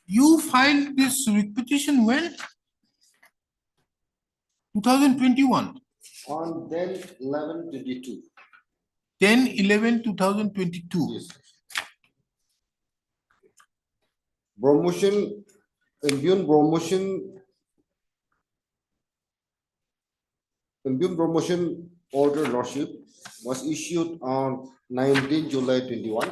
You filed this petition when? 2021. On 10/11/22. 10/11/2022. Yes. Promotion, Immune promotion order, Lordship, was issued on 19 July 21.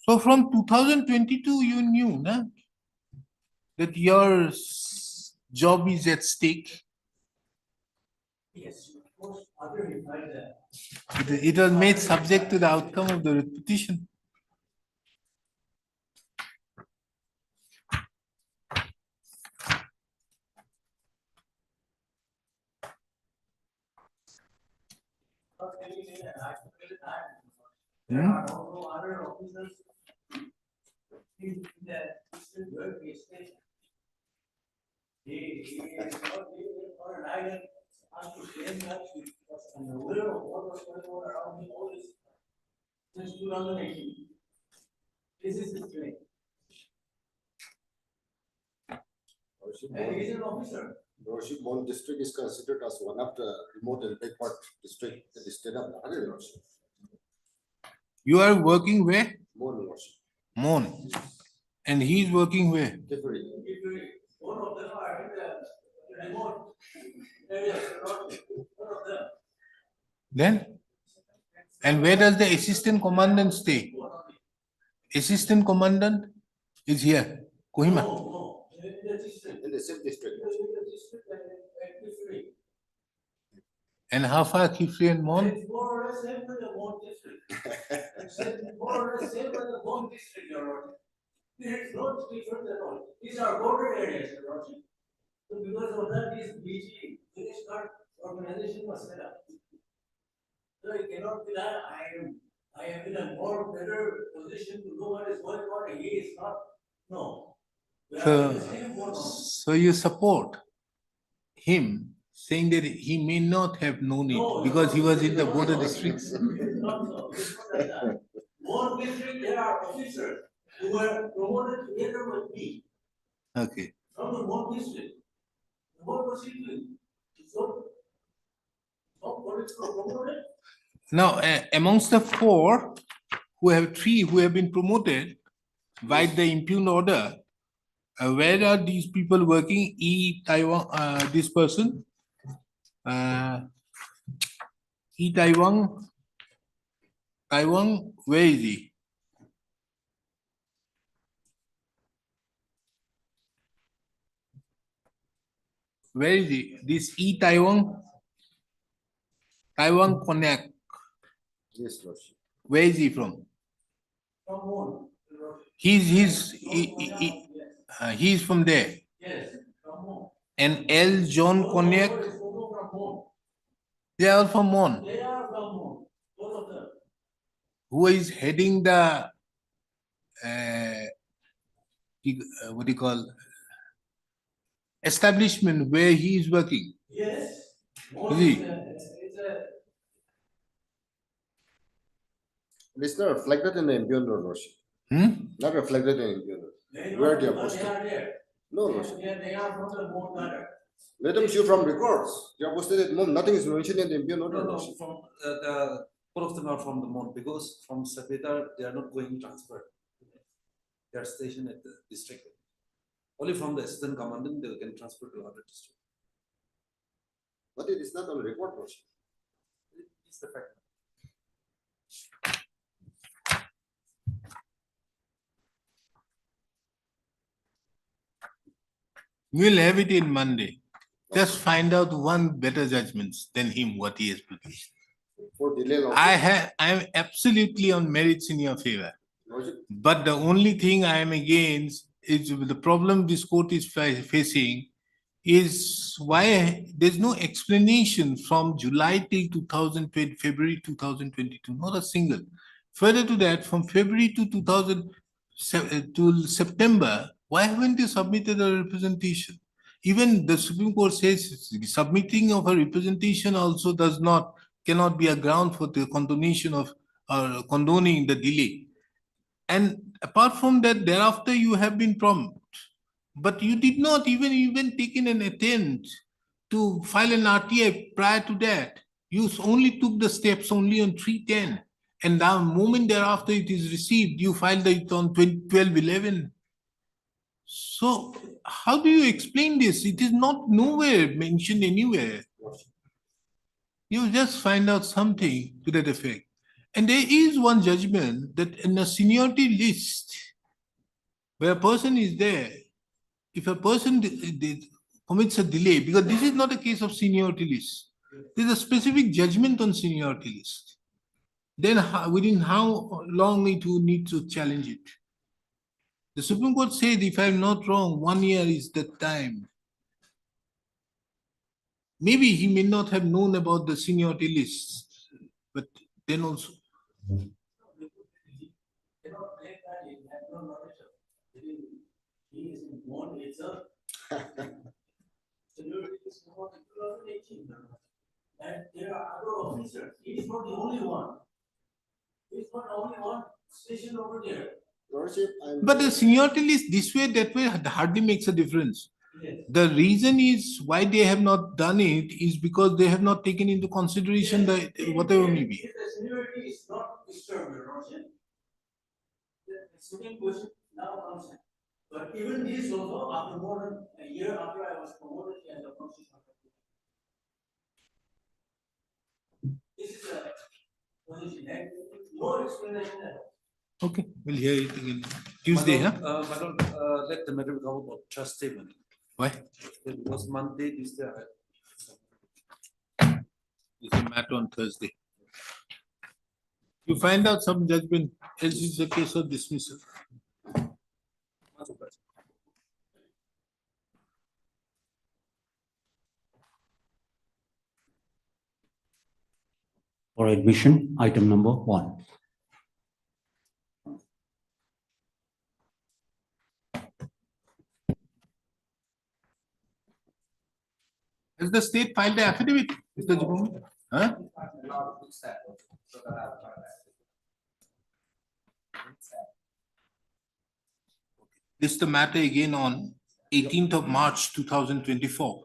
So from 2022, you knew na, that your job is at stake. Yes, of course, other replied that. It was made subject to the outcome of the petition. There are also other officers in that workplace. He is not for an island, has to stay in touch with us and aware of what was going on around him all this since 2018. This is his claim. And he is an officer. Lordship, Mon district is considered as one of the remote and backward district in the state of Nagaland, Lordship. You are working where? Mon, Lordship. Mon. And he is working where? Different. One of them are in the remote areas, one of them. Then? And where does the assistant commandant stay? Assistant commandant is here, Kohima. No, in the district. In the same district. In the district and Kifri. And how far Kifri and Mon? It's more or less same with the Mon district. It's more or less same with the Mon district, Your Honor. There is no difference at all. These are border areas, Your Honor. So because of that, this BG, Village Guard organization was set up. So it cannot be that I am in a more better position to know what is going on, and he is not. No. We are in the same boat. So you support him saying that he may not have known it because he was in the border districts. It's not so. It's not like that. More district, there are officers who were promoted together with me Okay. from the more district. The more proceeding. So, political promoted. Now, amongst the four, three who have been promoted by the impugned order, where are these people working? Taiwan, this person, Taiwan, where is he? Where is he? This Taiwan Connect. Yes, Lordship. Where is he from? From Mon. He's from there. Yes, from Mon. And L. John Cognac, Is also from Mon. they are all from Mon. They are from Mon, both of them. Who is heading the what do you call establishment where he is working? Yes. Is he? It's a It's not reflected in the impugned order, Lordship. Not reflected in the impugned order. they Where they are know, but posted? they are there. No, Lordship. They are from the Mon matter. Let them show from records. They are posted at Mon. Nothing is mentioned in the impugned order, No, Lordship. from the four of them are from the Mount because from Sabedar they are not going transferred. They are stationed at the district. Only from the assistant commandant they can transfer to other district. But it is not on record, Lordship. It's the fact. We'll have it in Monday. Just find out one better judgments than him, what he has produced. For delay, Lordship. I am absolutely on merits in your favor. Lordship, But the only thing I am against is the problem this court is facing is why there's no explanation from July till 2020, February 2022, not a single. Further to that, from February to till September, why haven't you submitted a representation? Even the Supreme Court says submitting of a representation also cannot be a ground for the condonation of or condoning the delay. And apart from that, thereafter you have been prompt, but you did not even taken an attempt to file an RTI prior to that. You only took the steps only on 310. And now, moment thereafter it is received, you filed it on 12/11. So how do you explain this? It is not nowhere mentioned anywhere. You just find out something to that effect. And there is one judgment that in a seniority list, where a person is there, if a person commits a delay, because this is not a case of seniority list, there is a specific judgment on seniority list. Then within how long it will need to challenge it? The Supreme Court said, if I'm not wrong, 1 year is the time. Maybe he may not have known about the seniority list, but then also. Cannot claim that he had no knowledge of it. He is born itself. Seniority is more than 2018. And there are other officers. He is not the only one. He is not the only one stationed over there. Lordship, But the seniority list this way, that way hardly makes a difference. Yes. The reason is why they have not done it is because they have not taken into consideration the whatever may be. If the seniority is not disturbed, Your Lordship, the second question now comes in. But even this also, after more than a year after I was promoted as a constitutional. This is a position, and no explanation at all. Okay, we'll hear it again. Tuesday, huh? Madam, let the matter come about trust statement. Why? It was Monday, Tuesday. It's a matter on Thursday. You find out some judgment, else it's a case of dismissal. For admission, item number 1. Has the state filed the affidavit, Mr. Jibumi? Huh? This is the matter again on 18th of March 2024.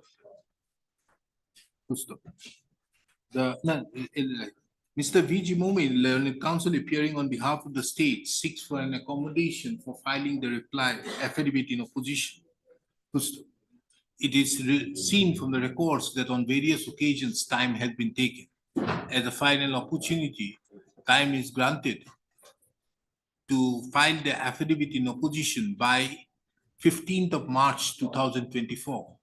Mr. V. Jimomi, learned counsel appearing on behalf of the state, seeks for an accommodation for filing the reply affidavit in opposition. It is seen from the records that on various occasions time has been taken. As a final opportunity, time is granted to file the affidavit in opposition by 15th of March 2024.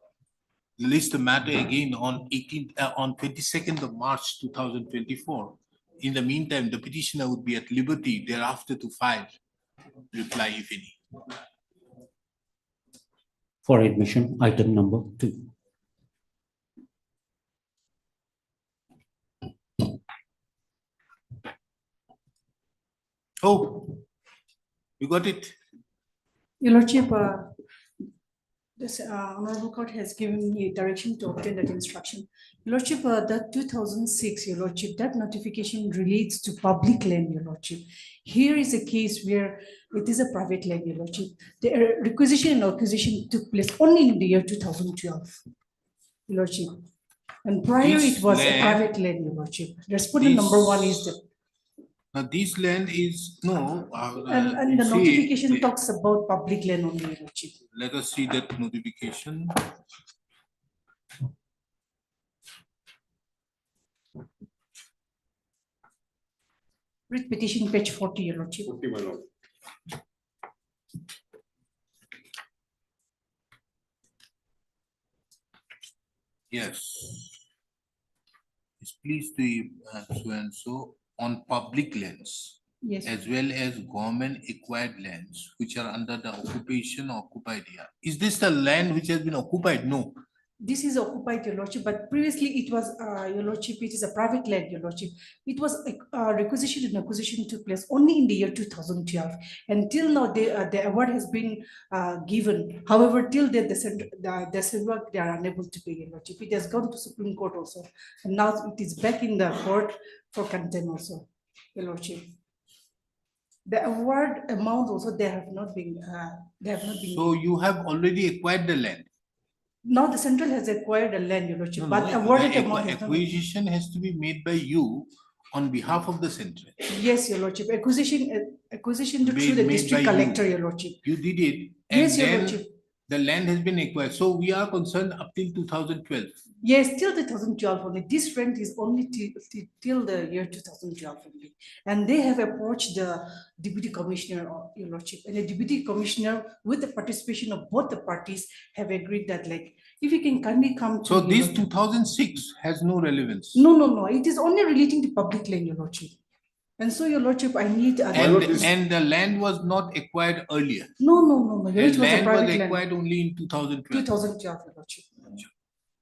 List the matter again on 22nd of March 2024. In the meantime, the petitioner would be at liberty thereafter to file reply, if any. For admission, item number 2. Oh, you got it? Your Lordship, this Honorable Court has given me direction to obtain that instruction. Your Lordship, that 2006, Your Lordship, that notification relates to public land, Your Lordship. Here is a case where it is a private land, Your Lordship. The requisition and acquisition took place only in the year 2012, Your Lordship. And prior This it was a land- private land, Your Lordship. Respondent number 1 is the, Now, this land is, no. and the see, notification talks about public land only, Your Lordship. Let us see that notification. Writ petition page 40, Your Lordship. Okay, my lord. Yes. It's pleased to so and so on public lands Yes. as well as government acquired lands which are under the occupation or occupied here. Is this the land which has been occupied? No. this is occupied, your lordship, but previously it was, your lordship, it is a private land, your lordship. It was, requisition and acquisition took place only in the year 2012. And till now, the award has been given. However, till then, the silver, they are unable to pay, your lordship. It has gone to Supreme Court also. And now it is back in the court for contempt also, your lordship. The award amount also, they have not been. So you have already acquired the land. Now the central has acquired a land, your lordship, No, but no, awarded the amount has not been. acquisition has to be made by you on behalf of the central. Yes, your lordship, acquisition through the Made by district you. collector, your lordship. You did it. Yes, And your then lordship. the land has been acquired. So we are concerned up till 2012. Yes, till 2012 only. This rent is only till the year 2012 only. And they have approached the deputy commissioner, your lordship, and the deputy commissioner, with the participation of both the parties, have agreed that, like, if you can kindly come to. So your this lordship. 2006 has no relevance. No, it is only relating to public land, your lordship. And so, your lordship, I need. And the land was not acquired earlier. No, The it was a land was private land. acquired only in 2012. 2012, your lordship.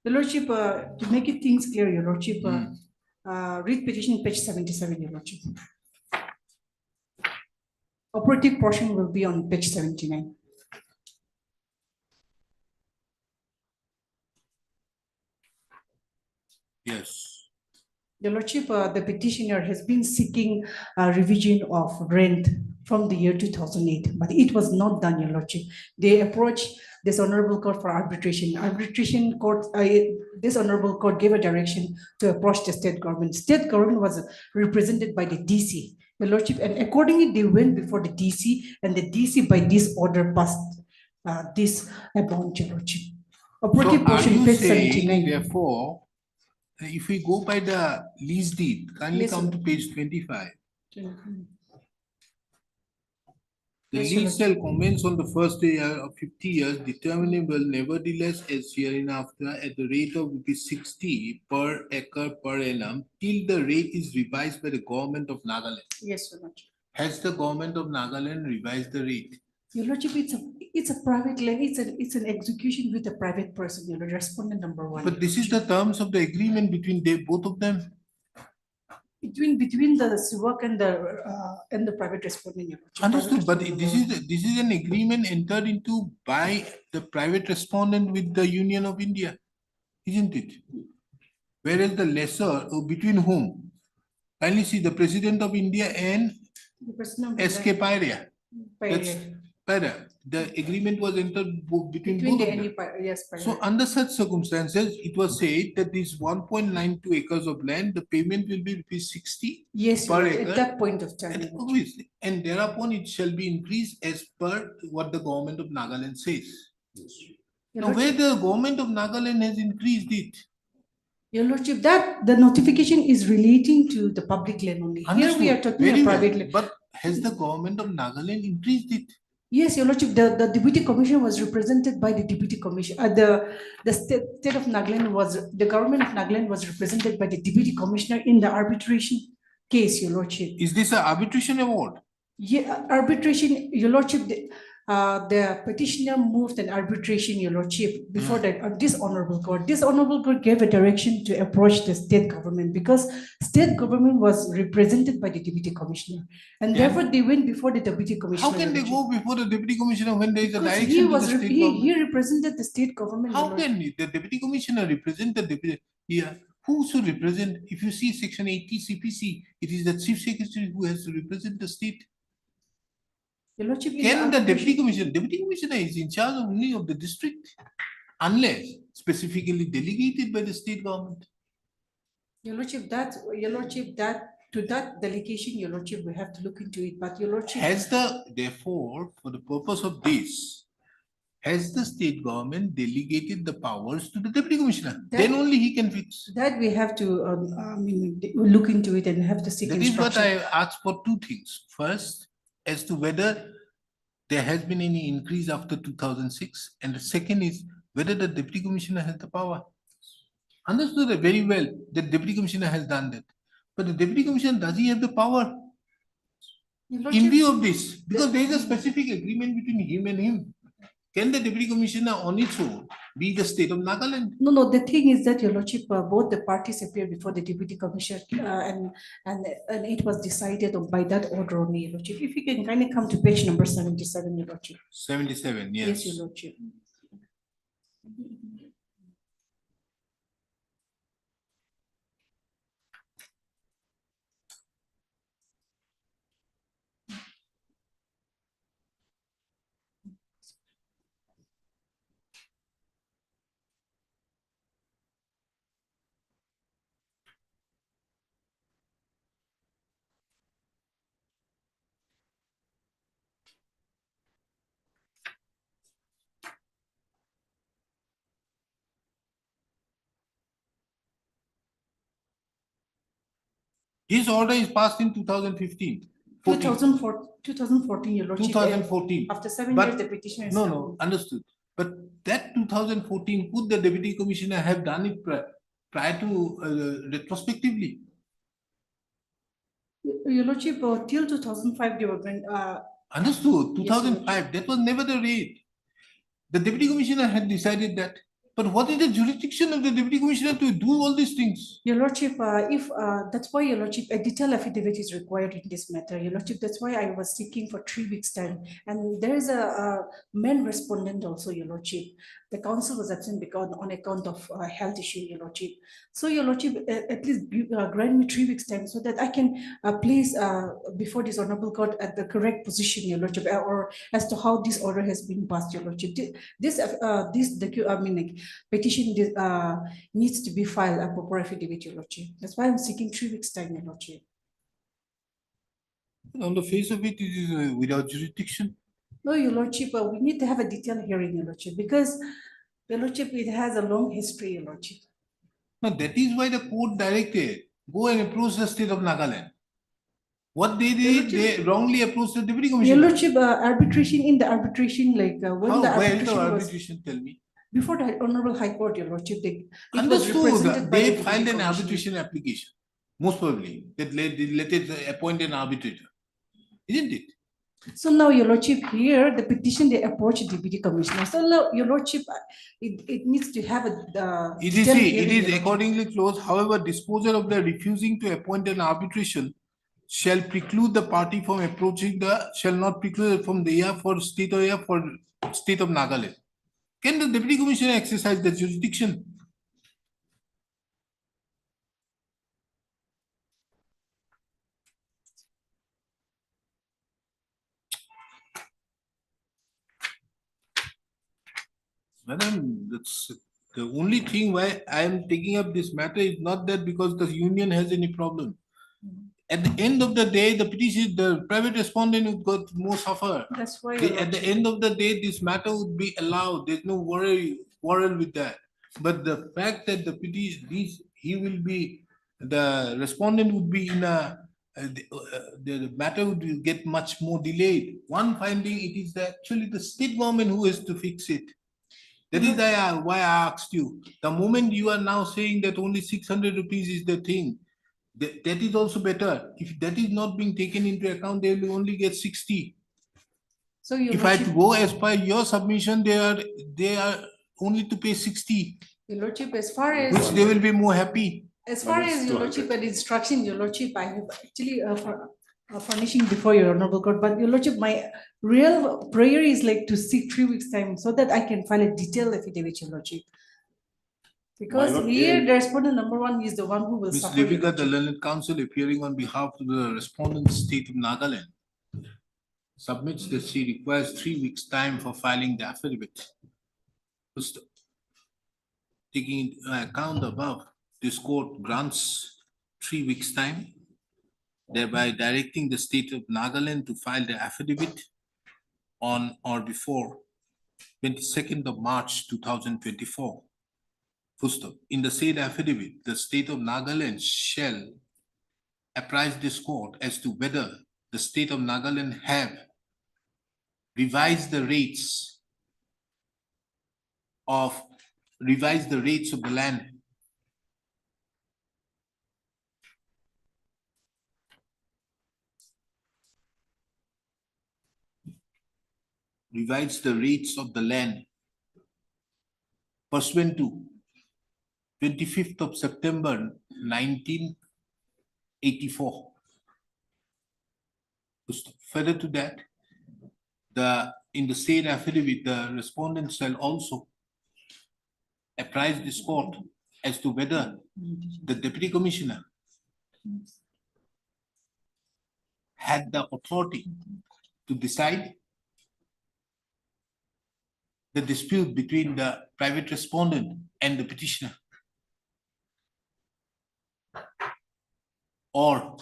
Your lordship, to make it things clear, your lordship, read petition page 77, your lordship. Operative portion will be on page 79. Yes. Your lordship, the petitioner has been seeking a revision of rent from the year 2008, but it was not done, your lordship. They approached this honorable court for arbitration. Arbitration court, this honorable court gave a direction to approach the state government. State government was represented by the DC, your lordship, and accordingly they went before the DC, and the DC by this order passed this amount, your lordship. Operative So are portion you page saying, 79. therefore, if we go by the lease deed, kindly Yes, come sir. to page 25. The Yes, lease sir. shall commence on the first day of 50 years, determinable nevertheless as hereinafter at the rate of ₹60 per acre per annum, till the rate is revised by the government of Nagaland. Yes, your lordship. Has the government of Nagaland revised the rate? Your lordship, it's a private land, it's an execution with a private person, you know, respondent number one. But this is the terms of the agreement between both of them. Between the Sivak and the private respondent, your lordship. Understood, but Private this is an agreement entered into by the private respondent with the Union of India, isn't it? Whereas the lessor, between whom? Kindly see the President of India and the person of SK Pairia. That's Pairia. Pairia. The agreement was entered between Between both the of them. yes, So Pairia. under such circumstances, it was said that this 1.92 acres of land, the payment will be ₹60 Yes, per your lordship, acre. at that point of time. And your lordship. obviously, and thereupon it shall be increased as per what the government of Nagaland says. Your Now, lordship, where the government of Nagaland has increased it, your lordship, that the notification is relating to the public land only. Here we are understood, talking very about well, private land. but has the government of Nagaland increased it? Yes, your lordship, the deputy commissioner was represented by the deputy commissioner. The state of Nagaland the government of Nagaland was represented by the deputy commissioner in the arbitration case, your lordship. Is this an arbitration award? Yeah, arbitration, your lordship, the petitioner moved an arbitration, your lordship, before this honorable court. This honorable court gave a direction to approach the state government because state government was represented by the deputy commissioner. And Yeah. therefore they went before the deputy commissioner. How can they your go before the deputy commissioner when there is a because direction to the state government? he represented the state government. How your lordship. can the deputy commissioner represent the deputy? Yeah, who should represent? If you see section 80 CPC, it is the chief secretary who has to represent the state. Your lordship, in Can the deputy arbitration- commissioner is in charge only of the district unless specifically delegated by the state government. Your lordship, to that delegation, your lordship, we have to look into it, but your lordship. Therefore, for the purpose of this, has the state government delegated the powers to the deputy commissioner? Then only he can fix. That we have to, look into it and have to seek That is what instruction. I asked for two things. First, as to whether there has been any increase after 2006. And the second is whether the deputy commissioner has the power. Understood that very well, the deputy commissioner has done that. But the deputy commissioner, does he have the power Your in lordship, view of this? Because there is a specific agreement between him and him. Can the deputy commissioner on its own be the state of Nagaland. No, the thing is that, Your Lordship, both the parties appeared before the deputy commissioner, and it was decided by that order only, Your Lordship. If you can kindly come to page number 77, Your Lordship. 77, Yes, yes. Your Lordship. His order is passed in 2015. 2014, Your Lordship. 2014. After 7 But- years, the petition is. No, understood. But that 2014, could the deputy commissioner have done it prior to retrospectively? Your Lordship, till 2005, they were going, Understood, Yes, Your 2005, that was never the rate. The deputy commissioner had decided that. But what is the jurisdiction of the deputy commissioner to do all these things? Your Lordship, that's why, Your Lordship, a detailed affidavit is required in this matter. Your Lordship, that's why I was seeking for 3 weeks' time. And there is a main respondent also, Your Lordship. The council was absent because on account of health issue, Your Lordship. So, Your Lordship, at least grant me 3 weeks' time so that I can place before this honorable court at the correct position, Your Lordship, or as to how this order has been passed, Your Lordship. Petition needs to be filed a proper affidavit, Your Lordship. That's why I'm seeking 3 weeks' time, Your Lordship. On the face of it, it is without jurisdiction. No, Your Lordship, we need to have a detailed hearing, Your Lordship, because, Your Lordship, it has a long history, Your Lordship. Now, that is why the court directed, go and approach the state of Nagaland. What they did, they wrongly approached the deputy Your commissioner. Lordship, in the arbitration, like when How, the where is the arbitration was, arbitration, tell me? before the Honorable High Court, Your Lordship, it was Understood, represented by the they deputy filed an commissioner. arbitration application, most probably, that let it appoint an arbitrator, isn't it? So now, Your Lordship, here, the petition, they approach deputy commissioner. So now, Your Lordship, it needs to have a. It is, detailed it hearing, is Your Lordship. accordingly closed, however, disposal of the refusing to appoint an arbitration shall preclude the party from approaching shall not preclude from the for state of Nagaland. Can the deputy commissioner exercise the jurisdiction? Madam, that's the only thing why I am taking up this matter is not that because the union has any problem. At the end of the day, the private respondent would got more suffer. That's why, Your At the Lordship. end of the day, this matter would be allowed. There's no quarrel with that. But the fact that the respondent would be in the matter would get much more delayed. One finding, it is actually the state government who has to fix it. That is why I asked you. The moment you are now saying that only 600 rupees is the thing, that is also better. If that is not being taken into account, they will only get 60. So, Your If I Lordship, go as per your submission, they are only to pay 60, Your Lordship, as far as. which they will be more happy. As far Minus as Your Lordship 200. and instruction, Your Lordship, I have actually furnishing before Your Honorable Court, but Your Lordship, my real prayer is like to seek 3 weeks' time so that I can file a detailed affidavit, Your Lordship. Because not here, getting- the respondent number 1 is the one who will Ms. suffer. Your Devika, the Lordship. learned counsel appearing on behalf of the respondent state of Nagaland submits that she requires 3 weeks' time for filing the affidavit. First, taking into account the above, this court grants 3 weeks' time, thereby directing the state of Nagaland to file the affidavit on or before 22nd of March 2024. Full stop. In the said affidavit, the state of Nagaland shall apprise this court as to whether the state of Nagaland have revised the rates of the land revise the rates of the land pursuant to 25th of September 1984. Further to that, in the same affidavit, the respondent shall also apprise this court as to whether the deputy commissioner had the authority to decide the dispute between the private respondent and the petitioner, or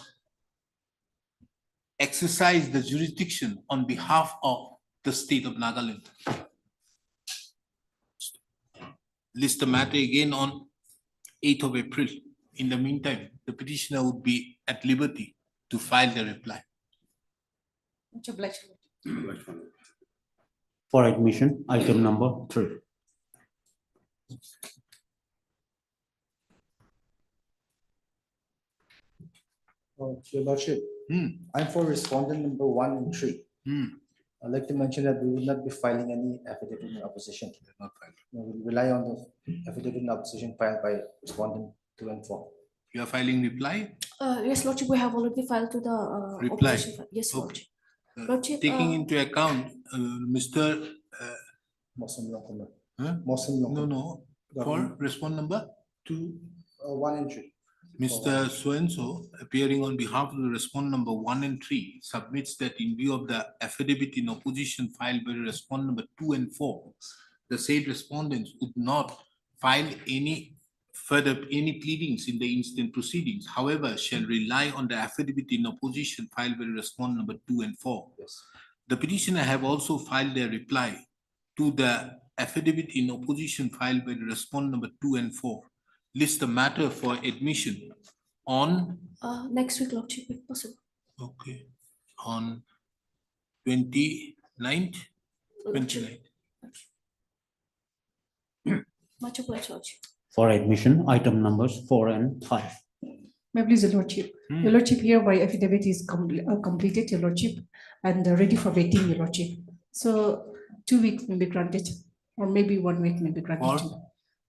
exercise the jurisdiction on behalf of the state of Nagaland. List the matter again on 8th of April. In the meantime, the petitioner would be at liberty to file the reply. Much obliged. For admission, item number 3. Your Lordship, I'm for respondent number 1 and 3. I'd like to mention that we will not be filing any affidavit in opposition. Not filed. We will rely on the affidavit in opposition filed by respondent 2 and 4. You are filing reply? Yes, Lordship, we have already filed to the. Reply. opposition file. Yes, Okay. Lordship. Lordship, Taking into account, Mr. Mosam Lokumar. Huh? Mosam No, Lokumar. no, for respond number 1 and 3. Mr. So-and-so, appearing on behalf of the respond number 1 and 3, submits that in view of the affidavit in opposition filed by respond number 2 and 4, the said respondents would not file any pleadings in the instant proceedings. However, shall rely on the affidavit in opposition filed by respond number 2 and 4. Yes. The petitioner have also filed their reply to the affidavit in opposition filed by the respond number 2 and 4. List the matter for admission on, next week, Lordship, if possible. okay, on 29th. Lordship. Much obliged, Lordship. For admission, item numbers 4 and 5. May I please, Your Lordship. Your Lordship, hereby affidavit is completed, Your Lordship, and ready for waiting, Your Lordship. So 2 weeks may be granted, or maybe 1 week may be granted too,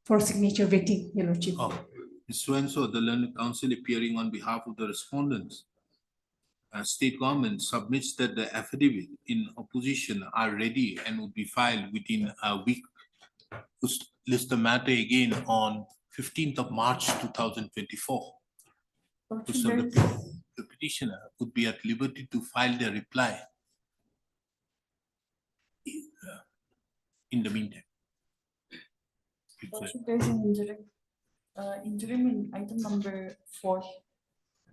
for signature waiting, Your Lordship. Oh, so-and-so, the learned counsel appearing on behalf of the respondents, state government submits that the affidavit in opposition are ready and will be filed within a week. List the matter again on 15th of March 2024. Lordship, So there is- the petitioner would be at liberty to file their reply in the meantime. Lordship, there is an interim in item number 4.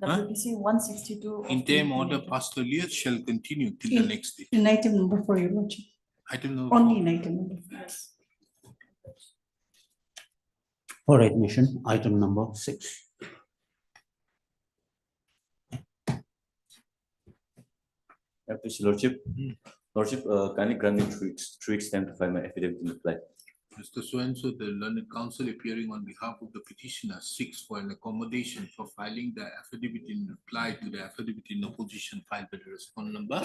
WPC 162. of Interim order 2022. passed earlier shall continue till the next day. In item number 4, Your Lordship, Item number only 4. in item number 4. Yes. For admission, item number 6. Please, Lordship. Lordship, kindly grant me 3 weeks time to file my affidavit in reply. Mr. So-and-so, the learned counsel appearing on behalf of the petitioner seeks for an accommodation for filing the affidavit in reply to the affidavit in opposition filed by the respondent number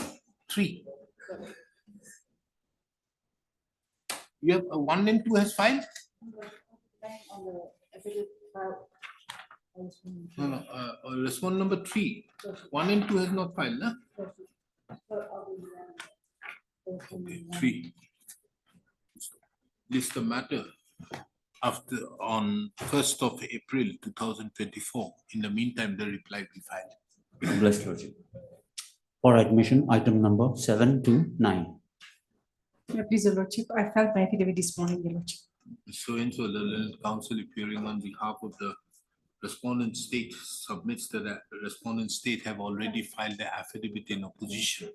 3. You have 1 and 2 has filed? On the affidavit file. No, no, respondent number 3. 1 and 2 has not filed, na? Okay, 3. List the matter after on 1st of April 2024. In the meantime, the reply will be filed. Blessed, Lordship. For admission, item number 7 to 9. May I please, Your Lordship, I filed my affidavit this morning, Your Lordship. So-and-so, the learned counsel appearing on behalf of the respondent state submits that the respondent state have already filed the affidavit in opposition.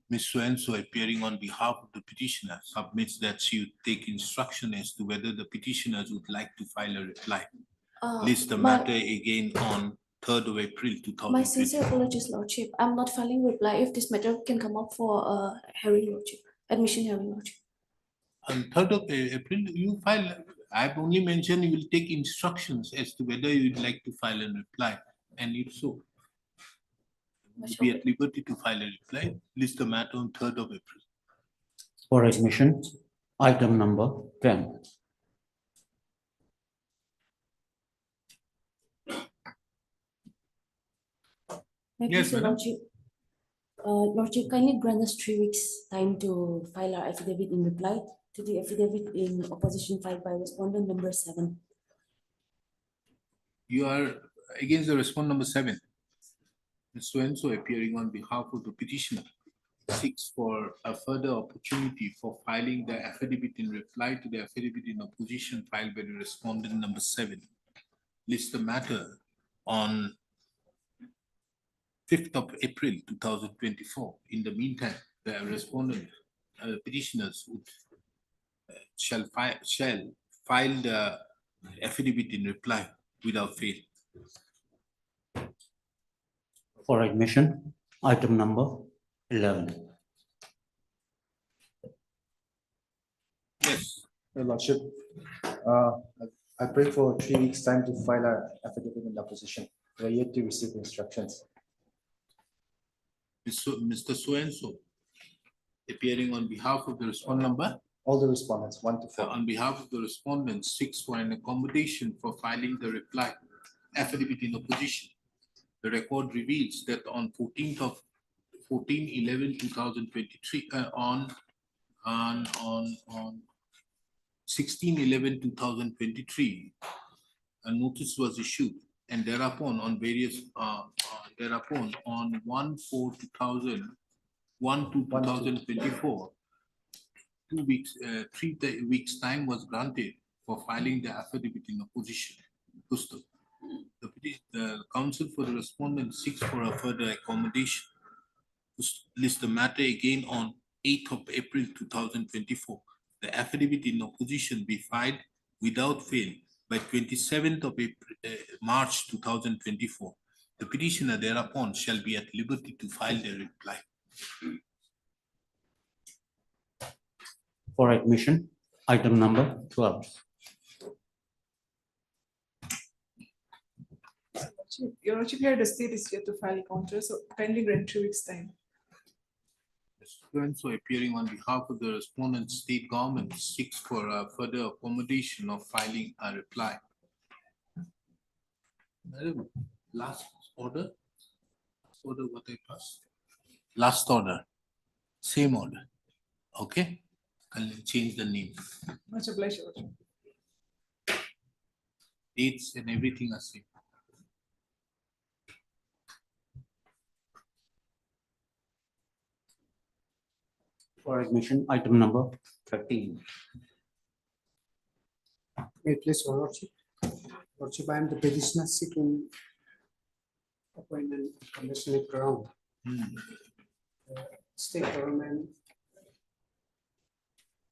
Ms. So-and-so appearing on behalf of the petitioner submits that she would take instruction as to whether the petitioners would like to file a reply. List the my- matter again on 3rd of April My sincere 2020. apologies, Lordship. I'm not filing reply if this matter can come up for hearing, Lordship, admission hearing, Lordship. On 3rd of April, you file, I've only mentioned you will take instructions as to whether you'd like to file a reply, and if so, Much be at liberty to file a reply. List the matter on 3rd of April. For admission, item number 10. May I Yes, please, Your madam. Lordship, Lordship, kindly grant us 3 weeks time to file our affidavit in reply to the affidavit in opposition filed by respondent number 7. You are against the respondent number 7. Ms. So-and-so appearing on behalf of the petitioner seeks for a further opportunity for filing the affidavit in reply to the affidavit in opposition filed by the respondent number 7. List the matter on 5th of April 2024. In the meantime, the respondent petitioners would, shall file the affidavit in reply without fail. For admission, item number 11. Yes, Your Lordship, I pray for 3 weeks time to file our affidavit in opposition. We are yet to receive instructions. Mr. So-and-so appearing on behalf of the respondent number, All the respondents, 1 to 4. on behalf of the respondent seeks for an accommodation for filing the reply affidavit in opposition. The record reveals that on 14/11/2023, on 16/11/2023, a notice was issued, and thereupon on various, thereupon on 1/4/2024, 3 weeks time was granted for filing the affidavit in opposition. The counsel for the respondent seeks for a further accommodation. List the matter again on 8th of April 2024. The affidavit in opposition be filed without fail by 27th of March 2024. The petitioner thereupon shall be at liberty to file their reply. For admission, item number 12. Your Lordship, here the state is yet to file a counter, so kindly grant 3 weeks time. So appearing on behalf of the respondent state government seeks for a further accommodation of filing a reply. Madam, last order? Order what I passed? Last order, same order. Okay, I'll change the name. Much obliged, Your Lordship. Dates and everything are same. For admission, item number 13. May it please, Your Lordship. Lordship, I am the petitioner seeking appointment on the Senate ground. State government,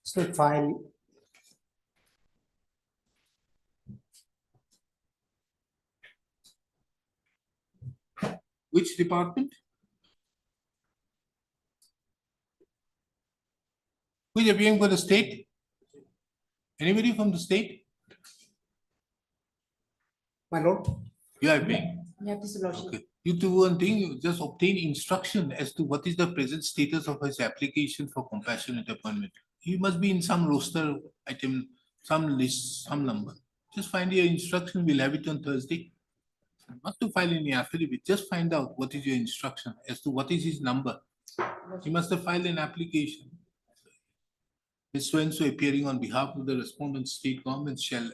state file Which department? Who is appearing for the state? Anybody from the state? my lord. You are appearing. Yeah, please, Your Lordship. Okay. You do one thing, you just obtain instruction as to what is the present status of his application for compassionate appointment. He must be in some roster item, some list, some number. Just find your instruction, we'll have it on Thursday. Not to file any affidavit, just find out what is your instruction as to what is his number. He must have filed an application. Ms. So-and-so appearing on behalf of the respondent state government shall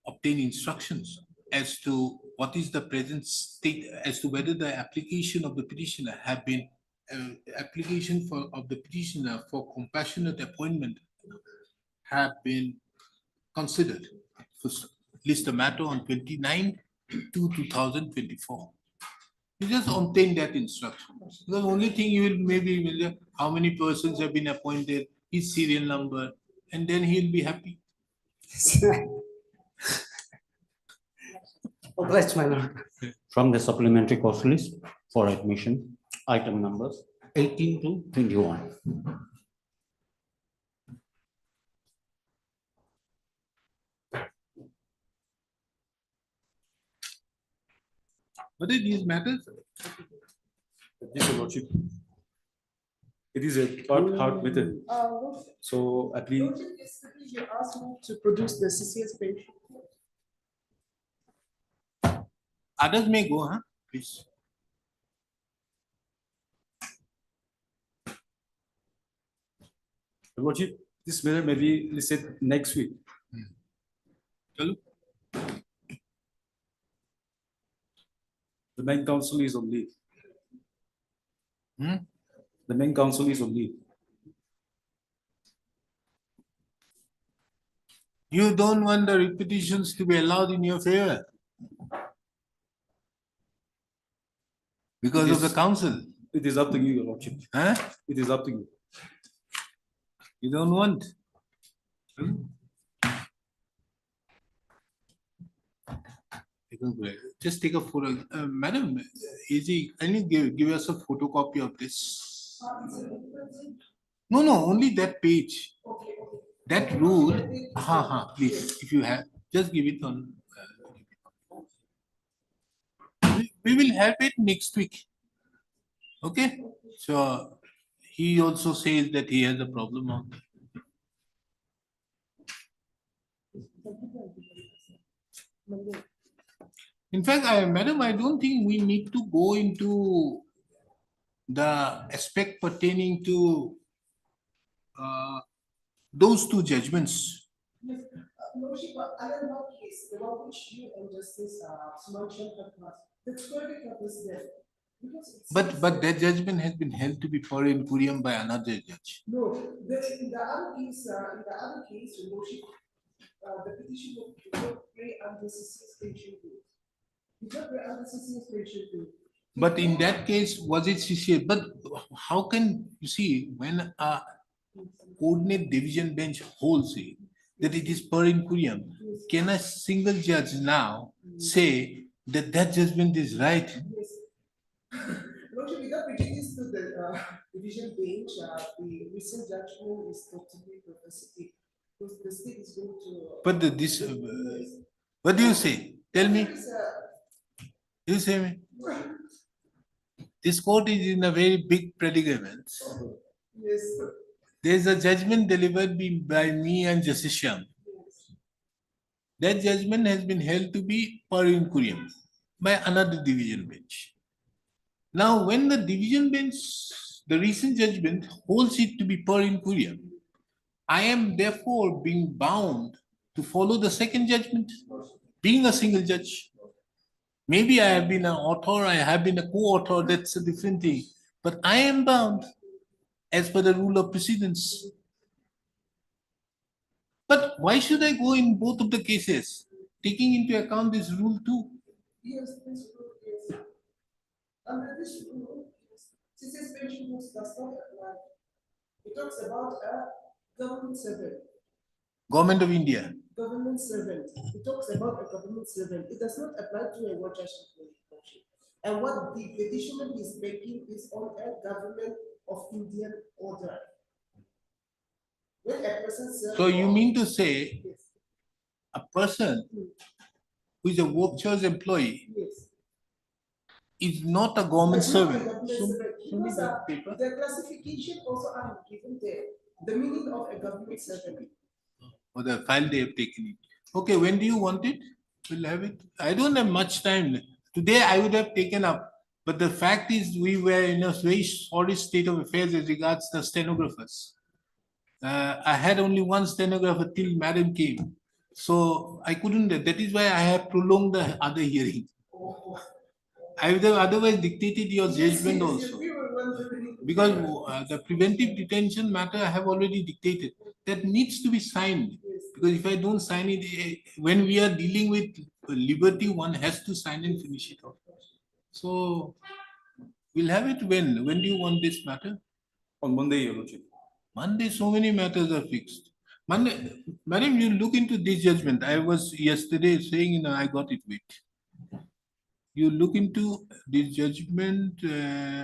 obtain instructions as to what is the present state, as to whether the application of the petitioner have been, application of the petitioner for compassionate appointment have been considered. List the matter on 29/2/2024. You just obtain that instruction. The only thing you will maybe, how many persons have been appointed, his serial number, and then he'll be happy. Obliged, my lord. From the supplementary course list for admission, item numbers 18 to 21. What are these matters? Yes, Your Lordship. It is a part method. So at least Lordship, yesterday you asked me to produce the CCS page. Others may go, huh? Please. Your Lordship, this matter may be listed next week. Chalo. The main council is on leave. Hmm? The main council is on leave. You don't want the repetitions to be allowed in your favor because of the council. It is up to you, Your Lordship. Huh? It is up to you. You don't want. Just take a photo. Madam, easy. Can you give us a photocopy of this? No, no, only that page. That rule. Please, if you have, just give it on. We will have it next week. Okay? So he also says that he has a problem on. In fact, madam, I don't think we need to go into the aspect pertaining to those two judgments. Yes, Lordship, other law case, the one which you and Justice mentioned at last, the verdict was there. But that judgment has been held to be per incuriam by another judge. No, in the other case, Your Lordship, the petition did not pray under CC's pension bill. Did not pray under CC's pension bill. But in that case, was it CCA? But how can you see when a coordinate division bench holds it that it is per incuriam? Can a single judge now say that that judgment is right? Yes. Lordship, without prejudice to the division bench, the recent judgment is totally purposive. Because the state is going to. But this, what do you say? Tell me. You say me. This court is in a very big predicament. Yes. There is a judgment delivered by me and Justice Shyam. That judgment has been held to be per incuriam by another division bench. Now, when the division bench, the recent judgment holds it to be per incuriam, I am therefore being bound to follow the second judgment, being a single judge. Maybe I have been an author, I have been a co-author, that's a different thing. But I am bound as per the rule of precedence. But why should I go in both of the cases, taking into account this rule too? Yes, this rule, yes. Under this rule, CC's pension rules does not apply. It talks about a government servant. Government of India. Government servant. It talks about a government servant. It does not apply to a watcher. And what the petitioner is making is on a government of Indian order. When a person serves. So you mean to say a person who is a workforce employee is not a government servant? The classification also are given there. The meaning of a government servant. Or the file they have taken it. Okay, when do you want it? We'll have it. I don't have much time. Today I would have taken up, but the fact is we were in a very sorry state of affairs as regards the stenographers. I had only one stenographer till madam came. So I couldn't, that is why I have prolonged the other hearing. I would have otherwise dictated your judgment also. Because the preventive detention matter I have already dictated. That needs to be signed. Because if I don't sign it, when we are dealing with liberty, one has to sign and finish it off. So we'll have it when? When do you want this matter? On Monday, Your Lordship. Monday, so many matters are fixed. Monday, madam, you look into this judgment. I was yesterday saying, I got it. Wait. You look into this judgment. Yes.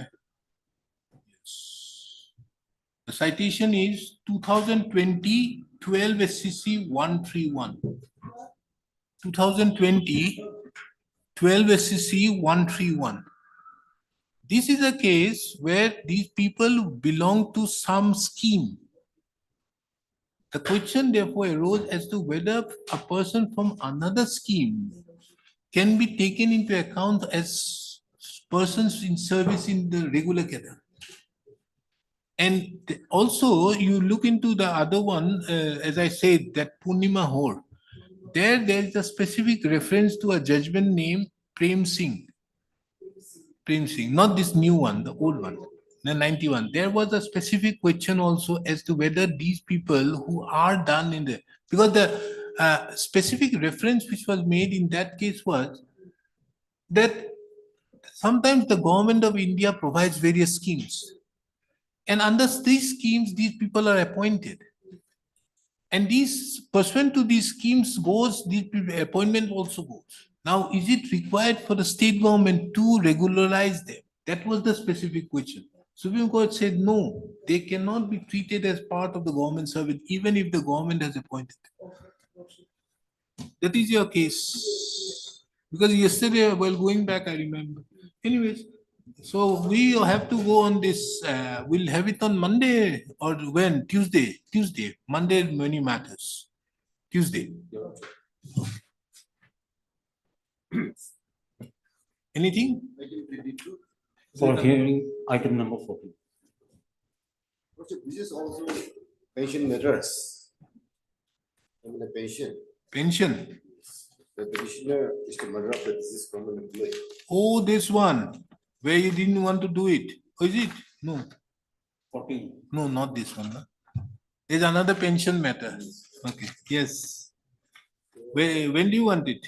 The citation is 2020 12 SCC 131. 2020 12 SCC 131. This is a case where these people belong to some scheme. The question therefore arose as to whether a person from another scheme can be taken into account as persons in service in the regular cadre. And also you look into the other one, as I said, that Purnima Hor. There is a specific reference to a judgment named Prem Singh. Prem Singh, not this new one, the old one, the 91. There was a specific question also as to whether these people who are done in the, because the specific reference which was made in that case was that sometimes the government of India provides various schemes. And under these schemes, these people are appointed. And these, pursuant to these schemes goes, these appointment also goes. Now, is it required for the state government to regularize them? That was the specific question. Supreme Court said, no, they cannot be treated as part of the government service, even if the government has appointed them. That is your case. Because yesterday, while going back, I remember. Anyways, so we have to go on this, we'll have it on Monday or when? Tuesday. Monday, many matters. Tuesday. Anything? For hearing item number 14. This is also pension matters. The pension. The petitioner is the murder of the deceased government employee. Oh, this one, where you didn't want to do it. Oh, is it? No. 14. No, not this one. No? There's another pension matter. Okay, yes. When do you want it?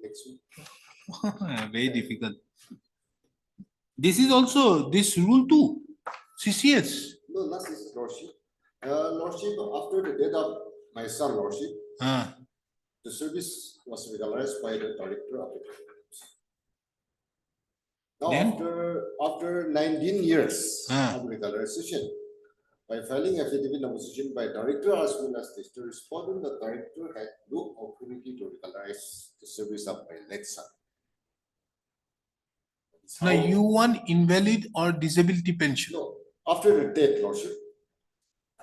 Next week. Very difficult. This is also, this rule too. CCS. No, not this lordship. Lordship, after the death of my son, lordship, the service was regularized by the director of the government. Now, Then? after 19 years of regularization, by filing affidavit opposition by director as well as the respondent, the director had no authority to regularize the service of my late son. Now you want invalid or disability pension? No, after the death, lordship.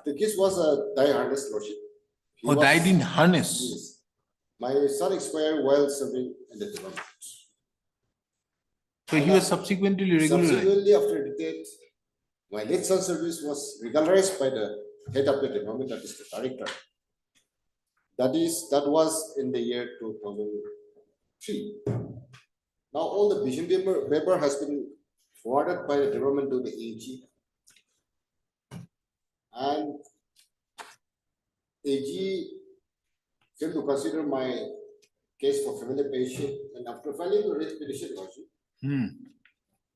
The case was a die harness, lordship. Or died in harness? Yes. My son expired while serving in the department. So he was subsequently regularized? Subsequently, after the death, my late son's service was regularized by the head of the department, that is the director. That was in the year 2003. Now all the vision paper has been forwarded by the department to the AG. And AG came to consider my case for family pension, and after filing the writ petition,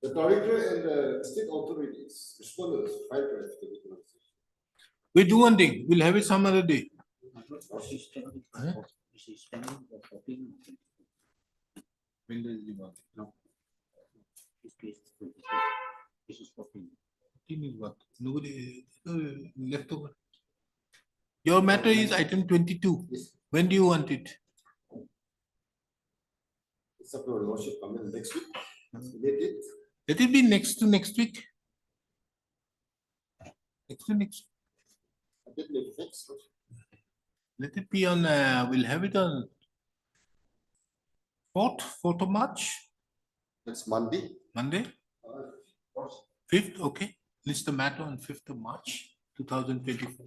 the director and the state authorities responded filed for affidavit. We do one thing, we'll have it some other day. When does the one? No. This case is 22. This is 14. 14 is what? Nobody left over. Your matter is item 22. Yes. When do you want it? It's up to your lordship, coming next week. Let it be next to next week. Next to next. Let it be on, we'll have it on 4th of March. That's Monday. Monday? 5th, okay. List the matter on 5th of March, 2024.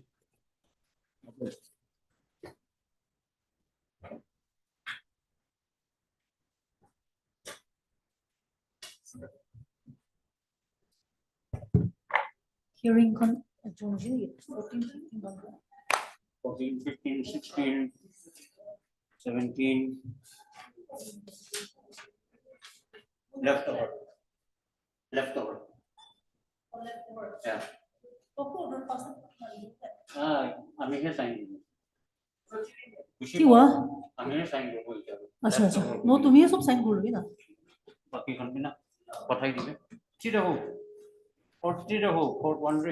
Hearing adjourned, 14, 15, 16, 17. Leftover. Yeah. आम्ही सांगितलं. किंवा आम्ही सांगितलं बोलतो. अच्छा अच्छा मग तुम्ही सब साइन करोगे ना बाकी कंपनी ना पठाई दिले. चिरे हो. 40 हो. 400